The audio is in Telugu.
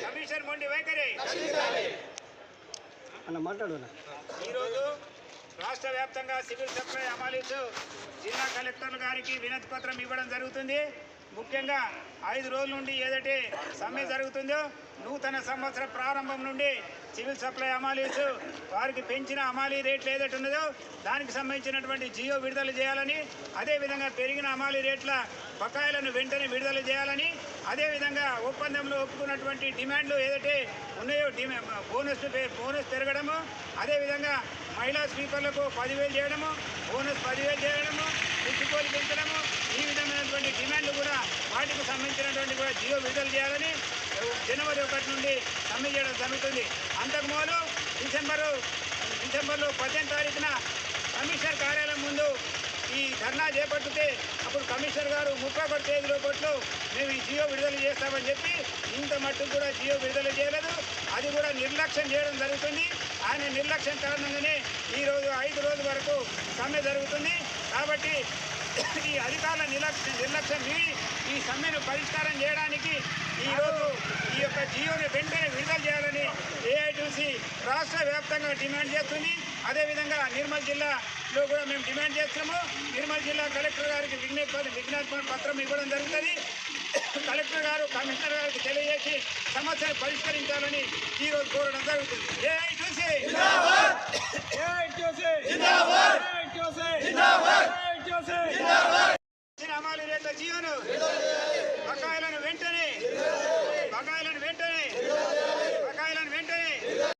కమిషన్ మొండి వైఖరి ఈరోజు రాష్ట్ర వ్యాప్తంగా సివిల్ సప్లై అమలు జిల్లా కలెక్టర్ల గారికి వినతి పత్రం ఇవ్వడం జరుగుతుంది. ముఖ్యంగా 5 రోజుల నుండి ఏదైతే సమ్మె జరుగుతుందో నూతన సంవత్సర ప్రారంభం నుండి సివిల్ సప్లై అమాలీస్ వారికి పెంచిన అమాలీ రేట్లు ఏదైతే ఉన్నదో దానికి సంబంధించినటువంటి జియో విడుదల చేయాలని, అదేవిధంగా పెరిగిన అమాలీ రేట్ల బకాయిలను వెంటనే విడుదల చేయాలని, అదేవిధంగా ఒప్పందంలో ఒప్పుకున్నటువంటి డిమాండ్లు ఏదైతే ఉన్నాయో బోనస్ పెరగడము, అదేవిధంగా మహిళా స్వీపర్లకు 10,000 చేయడము, బోనస్ 10,000 చేయడము, పుట్టుకోలు పెంచడము, ఈ విధమైనటువంటి డిమాండ్లు కూడా వాటికి సంబంధించినటువంటి కూడా జియో విడుదల చేయాలని జనవరి 1 నుండి సమ్మె చేయడం జరుగుతుంది. అంతకుముందు డిసెంబర్లో 18వ తారీఖున కమిషనర్ కార్యాలయం ముందు ఈ ధర్నా చేపట్టితే అప్పుడు కమిషనర్ గారు 31 తేదీ లోపట్లో మేము ఈ జియో విడుదల చేస్తామని చెప్పి ఇంత మట్టుకు కూడా జియో విడుదల చేయలేదు. అది కూడా నిర్లక్ష్యం చేయడం జరుగుతుంది. ఆయన నిర్లక్ష్యం కారణంగానే ఈరోజు 5 రోజుల వరకు సమ్మె జరుగుతుంది. కాబట్టి ఈ అధికారుల నిర్లక్ష్యం వీడి ఈ సమ్మెను పరిష్కారం చేయడానికి ఈరోజు ఈ యొక్క జియోని వెంటనే విడుదల చేయాలని ఏఐటీసీ రాష్ట్ర వ్యాప్తంగా డిమాండ్ చేస్తుంది. అదేవిధంగా నిర్మల్ జిల్లాలో కూడా మేము డిమాండ్ చేస్తున్నాము. నిర్మల్ జిల్లా కలెక్టర్ గారికి విజ్ఞాపన పత్రం ఇవ్వడం జరుగుతుంది. కలెక్టర్ గారు కమిషనర్ గారికి తెలియజేసి సమస్యను పరిష్కరించాలని ఈరోజు కోరడం జరుగుతుంది. ఏఐటీసీ